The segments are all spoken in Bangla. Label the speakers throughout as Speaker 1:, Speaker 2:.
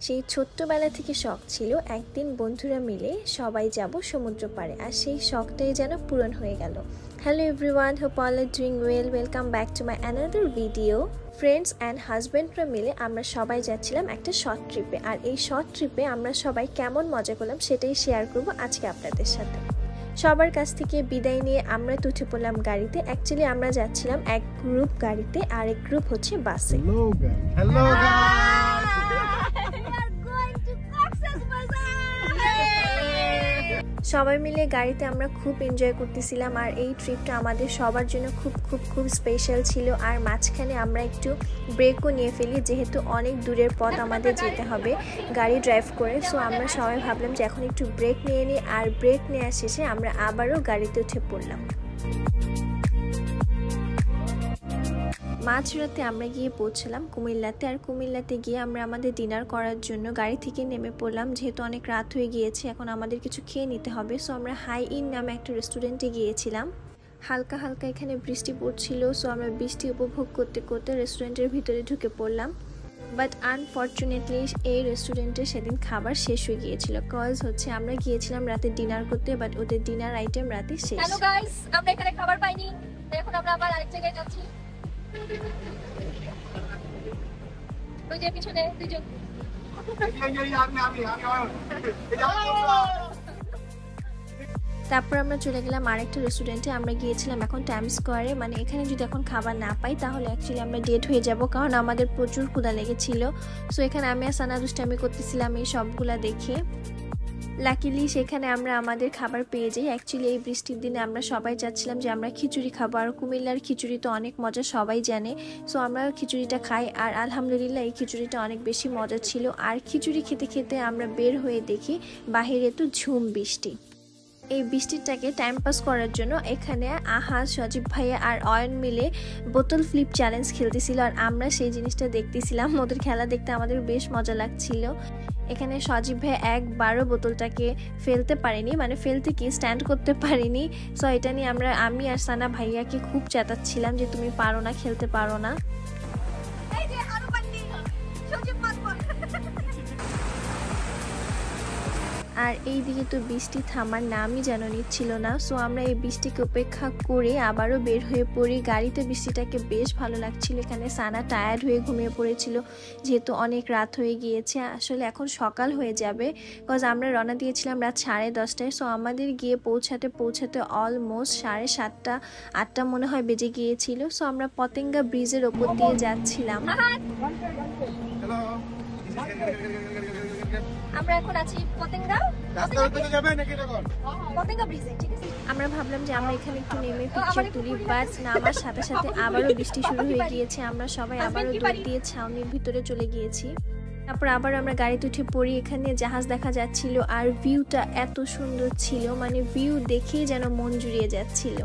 Speaker 1: সেই ছোট্টবেলা থেকে শখ ছিল একদিন বন্ধুরা মিলে সবাই যাব সমুদ্র পাড়ে, আর সেই শখটাই যেন পূরণ হয়ে গেল। Hello everyone, hope all are doing well. Welcome back to my another video. Friends and হাজব্যান্ডরা মিলে আমরা সবাই যাচ্ছিলাম একটা শর্ট ট্রিপে, আর এই শর্ট ট্রিপে আমরা সবাই কেমন মজা করলাম সেটাই শেয়ার করব আজকে আপনাদের সাথে। সবার কাছ থেকে বিদায় নিয়ে আমরা তো উঠে পড়লাম গাড়িতে। অ্যাকচুয়ালি আমরা যাচ্ছিলাম এক গ্রুপ গাড়িতে, আর এক গ্রুপ হচ্ছে বাসে। সবাই মিলে গাড়িতে আমরা খুব এনজয় করতেছিলাম, আর এই ট্রিপটা আমাদের সবার জন্য খুব খুব খুব স্পেশাল ছিল। আর মাঝখানে আমরা একটু ব্রেকও নিয়ে ফেলি, যেহেতু অনেক দূরের পথ আমাদের যেতে হবে গাড়ি ড্রাইভ করে। সো আমরা সবাই ভাবলাম যে এখন একটু ব্রেক নিয়ে নিই, আর ব্রেক নেওয়ার শেষে আমরা আবারও গাড়িতে উঠে পড়লাম। মাঝরাতে আমরা গিয়ে পৌঁছলাম কুমিল্লাতে, আর কুমিল্লাতে গিয়ে আমরা আমাদের ডিনার করার জন্য গাড়ি থেকে নেমে পড়লাম। যেহেতু অনেক রাত হয়ে গিয়েছে, এখন আমাদের কিছু খেয়ে নিতে হবে। সো আমরা হাই ইন নামে একটা রেস্টুরেন্টে গিয়েছিলাম। হালকা হালকা এখানে বৃষ্টি পড়ছিল, সো আমরা বৃষ্টি উপভোগ করতে করতে রেস্টুরেন্টের ভিতরে ঢুকে পড়লাম। বাট আনফর্চুনেটলি এই রেস্টুরেন্টে সেদিন খাবার শেষ হয়ে গিয়েছিল, কজ হচ্ছে আমরা গিয়েছিলাম রাতে ডিনার করতে, বাট ওদের ডিনার আইটেম রাতে শেষ।
Speaker 2: হ্যালো গাইস, আমরা এখানে খাবার পাইনি, এখন আমরা আবার আরেক জায়গায় যাচ্ছি। ওই যে পিছনে দুইজন।
Speaker 1: তারপর আমরা চলে গেলাম আরেকটা রেস্টুরেন্টে। আমরা গিয়েছিলাম এখন টাইম স্কোয়ারে, মানে এখানে যদি এখন খাবার না পাই তাহলে অ্যাকচুয়ালি আমরা ডেট হয়ে যাব, কারণ আমাদের প্রচুর ক্ষুধা লেগেছিল। সো এখানে আমি আর সানা দুষ্টামি করতেছিলাম এই সবগুলা দেখে। লাকিলি সেখানে আমরা আমাদের খাবার পেয়ে যাই। অ্যাকচুয়ালি এই বৃষ্টির দিনে আমরা সবাই চাচ্ছিলাম যে আমরা খিচুড়ি খাবো, আর কুমিল্লার খিচুড়ি তো অনেক মজা, সবাই জানে। সো আমরা খিচুড়িটা খাই, আর আলহামদুলিল্লাহ এই খিচুড়িটা অনেক বেশি মজা ছিল। আর খিচুড়ি খেতে খেতে আমরা বের হয়ে দেখি বাহিরে তো ঝুম বৃষ্টি। এই বৃষ্টিটাকে টাইম পাস করার জন্য এখানে আহাজ, সজীব ভাইয়া আর অয়ন মিলে বোতল ফ্লিপ চ্যালেঞ্জ খেলতেছিল, আর আমরা সেই জিনিসটা দেখতেছিলাম। ওদের খেলা দেখতে আমাদের বেশ মজা লাগছিল। এখানে সজীব ভাই একবারও বোতলটাকে ফেলতে পারিনি, মানে ফেলতে কি স্ট্যান্ড করতে পারিনি। সো এটা নিয়ে আমি আর সানা ভাইয়াকে খুব চেঁচাচ্ছিলাম যে তুমি পারো না, খেলতে পারো না। আর এই দিকে তো বৃষ্টি থামার নামই যেন নিচ্ছিল না। সো আমরা এই বৃষ্টিকে উপেক্ষা করে আবারও বের হয়ে পড়ি। গাড়িতে বৃষ্টিটাকে বেশ ভালো লাগছিল। এখানে সানা টায়ার্ড হয়ে ঘুমিয়ে পড়েছিল, যেহেতু অনেক রাত হয়ে গিয়েছে। আসলে এখন সকাল হয়ে যাবে, বিকজ আমরা রওনা দিয়েছিলাম রাত 10:30টায়। সো আমাদের গিয়ে পৌঁছাতে অলমোস্ট 7:30, 8টা মনে হয় বেজে গিয়েছিল। সো আমরা পতেঙ্গা ব্রিজের ওপর দিয়ে যাচ্ছিলাম।
Speaker 2: আমরা এখন আছি পতেঙ্গা ব্রিজে, ঠিক আছে?
Speaker 1: আমরা ভাবলাম যে আমরা এখানে একটু নেমে পিকচার তুলি, বাট নামার সাথে সাথে আবারও বৃষ্টি শুরু হয়ে গিয়েছে। আমরা সবাই আবারও দৌড় দিয়ে ছাউনির ভিতরে চলে গিয়েছি। তারপর আবার আমরা গাড়িতে উঠে পড়ি। এখানে জাহাজ দেখা যাচ্ছিল, আর ভিউটা এত সুন্দর ছিল, মানে ভিউ দেখেই যেন মন জুড়িয়ে যাচ্ছিল।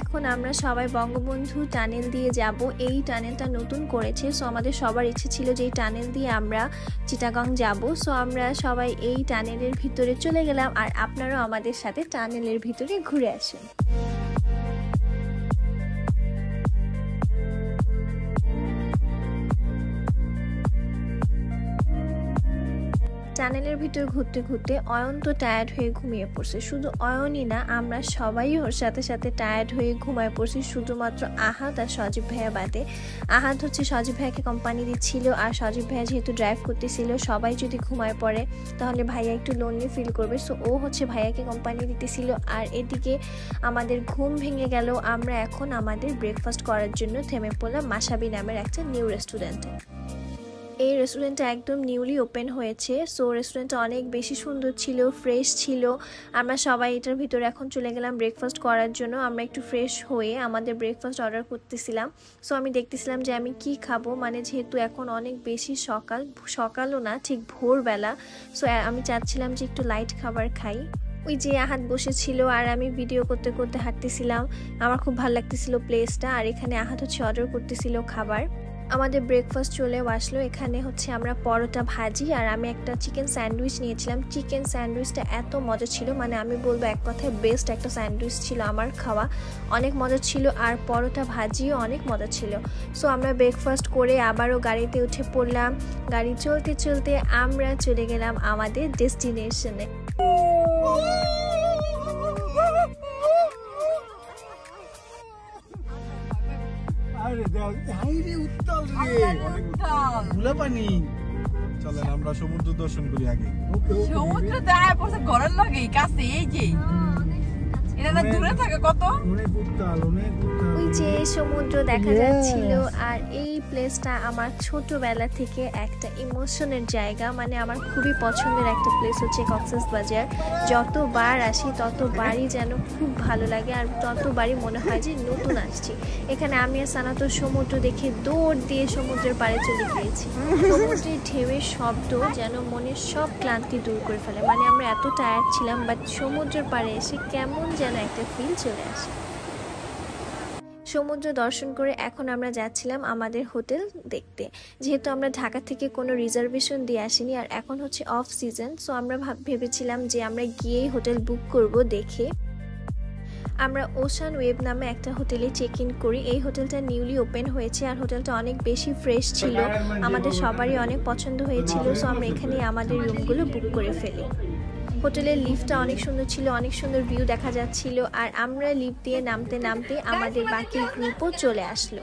Speaker 1: এখন আমরা সবাই বঙ্গবন্ধু টানেল দিয়ে যাব। এই টানেলটা নতুন করেছে, সো আমাদের সবার ইচ্ছে ছিল যে এই টানেল দিয়ে আমরা চিটাগং যাব। সো আমরা সবাই এই টানেলের ভিতরে চলে গেলাম, আর আপনারাও আমাদের সাথে টানেলের ভিতরে ঘুরে আসুন। টানেলের ভিতর ঘুরতে ঘুরতে অয়ন তো টায়ার্ড হয়ে ঘুমিয়ে পড়ছে। শুধু অয়নই না, আমরা সবাই ওর সাথে সাথে টায়ার্ড হয়ে ঘুমায় পড়ছি, শুধুমাত্র আহাদ আর সজীব ভাইয়া বাদে। আহাদ হচ্ছে সজীব ভাইয়াকে কোম্পানি দিচ্ছিল, আর সজীব ভাইয়া যেহেতু ড্রাইভ করতেছিল, সবাই যদি ঘুমায় পড়ে তাহলে ভাইয়া একটু লোনলি ফিল করবে। সো ও হচ্ছে ভাইয়াকে কোম্পানি দিতেছিল। আর এদিকে আমাদের ঘুম ভেঙে গেল। আমরা এখন আমাদের ব্রেকফাস্ট করার জন্য থেমে পড়লাম মাসাবি নামের একটা নিউ রেস্টুরেন্টে। এই রেস্টুরেন্টটা একদম নিউলি ওপেন হয়েছে। সো রেস্টুরেন্টটা অনেক বেশি সুন্দর ছিল, ফ্রেশ ছিল। আমরা সবাই এটার ভিতরে এখন চলে গেলাম ব্রেকফাস্ট করার জন্য। আমরা একটু ফ্রেশ হয়ে আমাদের ব্রেকফাস্ট অর্ডার করতেছিলাম। সো আমি দেখতেছিলাম যে আমি কি খাবো, মানে যেহেতু এখন অনেক বেশি সকালও না, ঠিক ভোরবেলা। সো আমি চাচ্ছিলাম যে একটু লাইট খাবার খাই। ওই যে আহাদ বসেছিল আর আমি ভিডিও করতে করতে হাঁটতেছিলাম। আমার খুব ভালো লাগতেছিল প্লেসটা। আর এখানে আহাদ হচ্ছে অর্ডার করতেছিল খাবার। আমাদের ব্রেকফাস্ট চলেও আসলো। এখানে হচ্ছে আমরা পরোটা ভাজি আর আমি একটা চিকেন স্যান্ডউইচ নিয়েছিলাম। চিকেন স্যান্ডউইচটা এত মজা ছিল, মানে আমি বলবো এক কথায় বেস্ট একটা স্যান্ডউইচ ছিল আমার খাওয়া, অনেক মজা ছিল। আর পরোটা ভাজিও অনেক মজা ছিল। সো আমরা ব্রেকফাস্ট করে আবারও গাড়িতে উঠে পড়লাম। গাড়ি চলতে চলতে আমরা চলে গেলাম আমাদের ডেস্টিনেশনে।
Speaker 3: চলেন আমরা সমুদ্র দর্শন করি আগে।
Speaker 4: সমুদ্র দেয় পড়ছে ঘরের লগে কাছে, এই যে এটা না দূরে থাকে কত,
Speaker 3: অনেক উত্তাল, অনেক উত্তাল।
Speaker 1: ওই যে সমুদ্র দেখা যাচ্ছিল। আর এই প্লেসটা আমার ছোটবেলা থেকে একটা ইমোশনের জায়গা, মানে আমার খুবই পছন্দের একটা প্লেস হচ্ছে কক্সবাজার। যতবার আসি ততবারই যেন খুব ভালো লাগে আর ততবারই মনে হয় যে নতুন আসছি এখানে। আমি আর সানা তো সমুদ্র দেখে দৌড় দিয়ে সমুদ্রের পাড়ে চলে গিয়েছি। সমুদ্রের ঢেউয়ের শব্দ যেন মনের সব ক্লান্তি দূর করে ফেলে, মানে আমরা এত টায়ার্ড ছিলাম, বাট সমুদ্রের পাড়ে এসে কেমন যেন একটা ফিল চলে আসে। সমুদ্র দর্শন করে এখন আমরা যাচ্ছিলাম আমাদের হোটেল দেখতে। যেহেতু আমরা ঢাকা থেকে কোনো রিজার্ভেশন দিয়ে আসিনি আর এখন হচ্ছে অফ সিজন, সো আমরা ভেবেছিলাম যে আমরা গিয়েই হোটেল বুক করব দেখে। আমরা ওশান ওয়েব নামে একটা হোটেলে চেক ইন করি। এই হোটেলটা নিউলি ওপেন হয়েছে আর হোটেলটা অনেক বেশি ফ্রেশ ছিল, আমাদের সবারই অনেক পছন্দ হয়েছিল। সো আমরা এখানেই আমাদের রুমগুলো বুক করে ফেলি। হোটেলের লিফটটা অনেক সুন্দর ছিল, অনেক সুন্দর ভিউ দেখা যাচ্ছিল। আর আমরা লিফট দিয়ে নামতে নামতে আমাদের বাকি গ্রুপও চলে আসলো।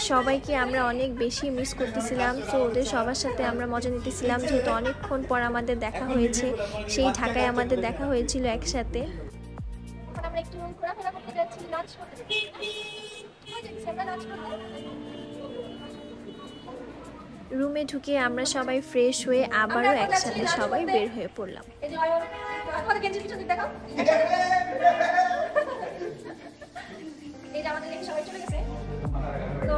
Speaker 1: সবাইকে আমরা অনেক বেশি মিস করতেছিলাম। তো ওদের সবার সাথে আমরা মজা নিতেছিলাম, যেহেতু অনেকক্ষণ পর আমাদের দেখা হয়েছে, সেই ঢাকায় আমাদের দেখা হয়েছিল একসাথে।
Speaker 2: এখন আমরা একটু ঘোরাফেরা করতে যাচ্ছি, লাঞ্চ করতে যাচ্ছি। আমরা লাঞ্চ করতে
Speaker 1: রুমে ঢুকে আমরা সবাই ফ্রেশ হয়ে আবারও একসাথে সবাই বের হয়ে পড়লাম।
Speaker 2: এই যে আমাদের গেঞ্জির পিছন দিকে দেখাও। এই যে আমাদের দেখে সবাই চলে গেছে। তো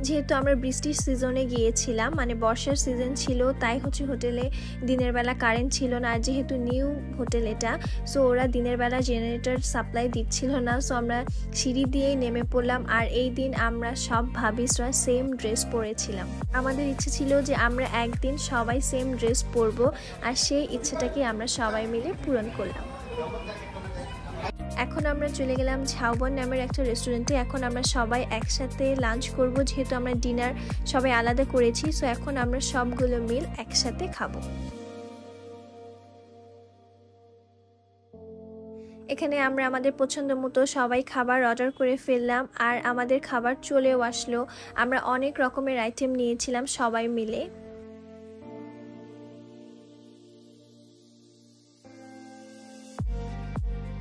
Speaker 1: যেহেতু আমরা বৃষ্টির সিজনে গিয়েছিলাম, মানে বর্ষার সিজন ছিল, তাই হচ্ছে হোটেলে দিনের বেলা কারেন্ট ছিল না। আর যেহেতু নিউ হোটেল এটা, সো ওরা দিনের বেলা জেনারেটর সাপ্লাই দিচ্ছিল না। সো আমরা সিঁড়ি দিয়েই নেমে পড়লাম। আর এই দিন আমরা সব ভাবিসরা সেম ড্রেস পরেছিলাম। আমাদের ইচ্ছে ছিল যে আমরা একদিন সবাই সেম ড্রেস পরবো, আর সেই ইচ্ছেটাকে আমরা সবাই মিলে পূরণ করলাম। এখন আমরা চলে গেলাম ঝাউবন নামের একটা রেস্টুরেন্টে। এখন আমরা সবাই একসাথে লাঞ্চ করব, যেহেতু আমরা ডিনার সবাই আলাদা করেছি। সো এখন আমরা সবগুলো মিল একসাথে খাবো। এখানে আমরা আমাদের পছন্দ মতো সবাই খাবার অর্ডার করে ফেললাম আর আমাদের খাবার চলেও আসলো। আমরা অনেক রকমের আইটেম নিয়েছিলাম সবাই মিলে।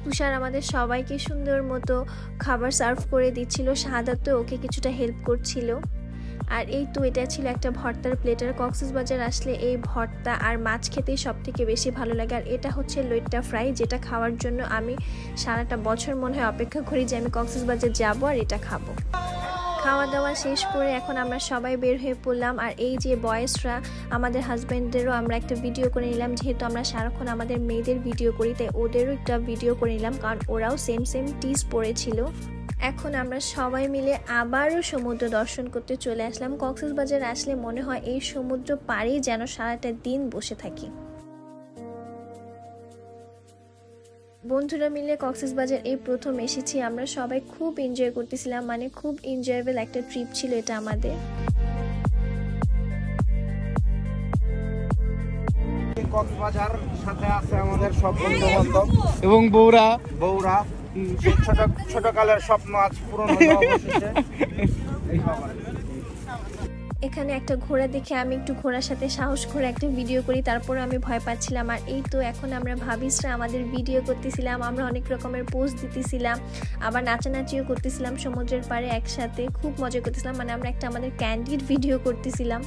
Speaker 1: তুষার আমাদের সবাইকে সুন্দর মতো খাবার সার্ভ করে দিচ্ছিল, শাহাদাত তো ওকে কিছুটা হেল্প করছিল। আর এই তো এটা ছিল একটা ভর্তার প্লেটার। কক্সবাজার আসলে এই ভর্তা আর মাছ খেতেই সব থেকে বেশি ভালো লাগে। আর এটা হচ্ছে লইট্টা ফ্রাই, যেটা খাওয়ার জন্য আমি সারাটা বছর মনে হয় অপেক্ষা করি যে আমি কক্সবাজার যাবো আর এটা খাবো। খাওয়া দাওয়া শেষ করে এখন আমরা সবাই বের হয়ে পড়লাম। আর এই যে বয়েসরা, আমাদের হাজব্যান্ডদেরও আমরা একটা ভিডিও করে নিলাম, যেহেতু আমরা সারাক্ষণ আমাদের মেয়েদের ভিডিও করি, তাই ওদেরও একটা ভিডিও করে নিলাম, কারণ ওরাও সেম টিস পরেছিল। এখন আমরা সবাই মিলে আবারও সমুদ্র দর্শন করতে চলে আসলাম। কক্সবাজার আসলে মনে হয় এই সমুদ্র পাড়েই যেন সারাটা দিন বসে থাকি। বন্ধুরা মিলে কক্সবাজার এই প্রথম এসেছি। আমরা সবাই খুব এনজয় করতেছিলাম, মানে খুব এনজয়েবল একটা ট্রিপ ছিল এটা আমাদের।
Speaker 5: কক্সবাজার সাথে আছে আমাদের সব বন্ধু বান্ধব
Speaker 3: এবং বউরা
Speaker 5: সেই ছোট কালের স্বপ্ন আজ পূরণ হলো অবশেষে।
Speaker 1: এখানে একটা ঘোড়া দেখে আমি একটু ঘোড়ার সাথে সাহস করে একটা ভিডিও করি, তারপর আমি ভয় পাচ্ছিলাম। আর এই তো এখন আমরা ভাবিসরা আমাদের ভিডিও করতেছিলাম, আমরা অনেক রকমের পোজ দিতেছিলাম, আবার নাচানাচিও করতেছিলাম সমুদ্রের পাড়ে একসাথে, খুব মজা করতেছিলাম। মানে আমরা একটা আমাদের ক্যান্ডিড ভিডিও করতেছিলাম।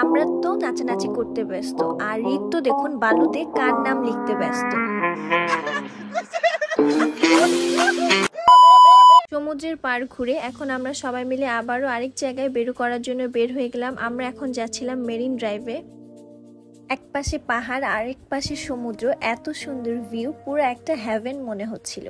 Speaker 1: আমরা তো নাচানাচি করতে ব্যস্ত, আর রিক তো দেখুন বালুতে কার নাম লিখতে ব্যস্ত। সমুদ্রের পার ঘুরে এখন আমরা সবাই মিলে আবারও আরেক জায়গায় বের করার জন্য বের হয়ে গেলাম। আমরা এখন যাচ্ছিলাম মেরিন ড্রাইভে। এক পাশে পাহাড় আর এক পাশে সমুদ্র, এত সুন্দর ভিউ, পুরো একটা হেভেন মনে হচ্ছিল।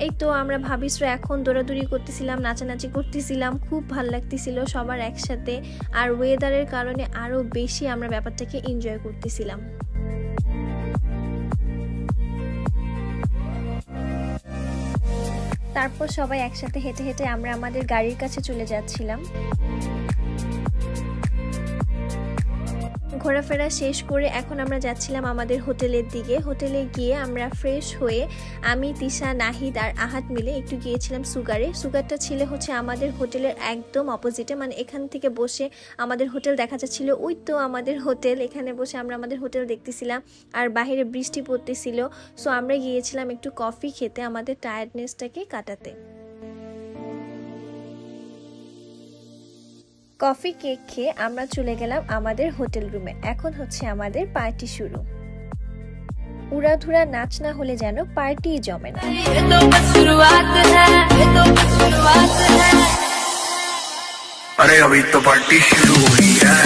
Speaker 1: এই তো আমরা ভাবিসরা এখন দৌড়াদৌড়ি করতেছিলাম, নাচানাচি করতেছিলাম, খুব ভালো লাগতেছিল সবার একসাথে। আর ওয়েদারের কারণে আরো বেশি আমরা ব্যাপারটাকে এনজয় করতেছিলাম। তারপর সবাই একসাথে হেঁটে হেঁটে আমরা আমাদের গাড়ির কাছে চলে যাচ্ছিলাম। ঘোরাফেরা শেষ করে এখন আমরা যাচ্ছিলাম আমাদের হোটেলের দিকে। হোটেলে গিয়ে আমরা ফ্রেশ হয়ে আমি, তিশা, নাহিদ আর আহাত মিলে একটু গিয়েছিলাম সুগারে। সুগারটা ছিল হচ্ছে আমাদের হোটেলের একদম অপোজিটে, মানে এখান থেকে বসে আমাদের হোটেল দেখা যাচ্ছিল। ওই তো আমাদের হোটেল, এখানে বসে আমরা আমাদের হোটেল দেখতেছিলাম আর বাইরে বৃষ্টি পড়তেছিল। সো আমরা গিয়েছিলাম একটু কফি খেতে আমাদের টায়ার্ডনেসটাকে কাটাতে। কফি কেক খেয়ে আমরা চলে গেলাম আমাদের হোটেল রুমে। এখন হচ্ছে আমাদের পার্টি শুরু। উড়াধুরা নাচ না হলে যেন পার্টি জমে না।
Speaker 6: अरे अभी तो पार्टी शुरू हुई है।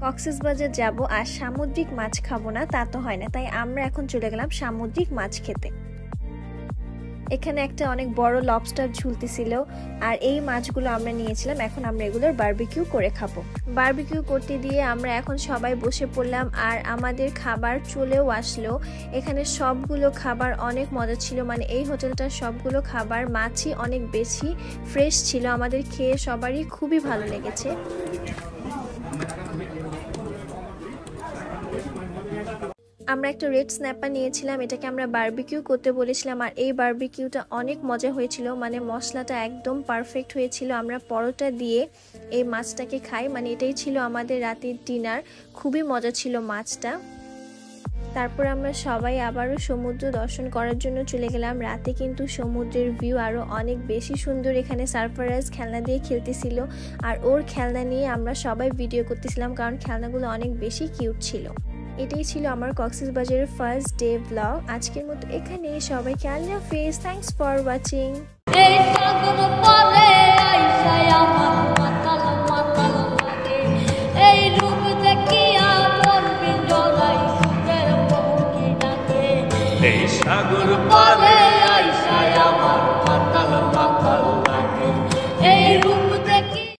Speaker 1: কক্সবাজার যাব আর সামুদ্রিক মাছ খাবো না তা তো হয় না, তাই আমরা এখন চলে গেলাম সামুদ্রিক মাছ খেতে। এখানে একটা অনেক বড় লবস্টার ঝুলতেছিল আর এই মাছগুলো আমরা নিয়েছিলাম। এখন আমরা এগুলোর বারবিকিউ করে খাবো। বারবিকিউ করতে দিয়ে আমরা এখন সবাই বসে পড়লাম আর আমাদের খাবার চলেও আসলো। এখানে সবগুলো খাবার অনেক মজা ছিল, মানে এই হোটেলটার সবগুলো খাবার মাছই অনেক বেশি ফ্রেশ ছিল। আমাদের খেয়ে সবারই খুবই ভালো লেগেছে। আমরা একটা রেড স্ন্যাপার নিয়েছিলাম, এটাকে আমরা বারবিকিউ করতে বলেছিলাম আর এই বারবিকিউটা অনেক মজা হয়েছিল, মানে মশলাটা একদম পারফেক্ট হয়েছিল। আমরা পরোটা দিয়ে এই মাছটাকে খাই, মানে এটাই ছিল আমাদের রাতের ডিনার। খুবই মজা ছিল মাছটা। তারপর আমরা সবাই আবারও সমুদ্র দর্শন করার জন্য চলে গেলাম। রাতে কিন্তু সমুদ্রের ভিউ আরও অনেক বেশি সুন্দর। এখানে সারফারাজ খেলনা দিয়ে খেলতেছিল আর ওর খেলনা নিয়ে আমরা সবাই ভিডিও করতেছিলাম, কারণ খেলনাগুলো অনেক বেশি কিউট ছিল। এটাই ছিল আমার কক্সবাজারের ফার্স্ট ডে ব্লগ। আজকের মতো এখানে, সবাইকে আল্লাহ হাফেজ। Thanks for watching.
Speaker 6: সাগর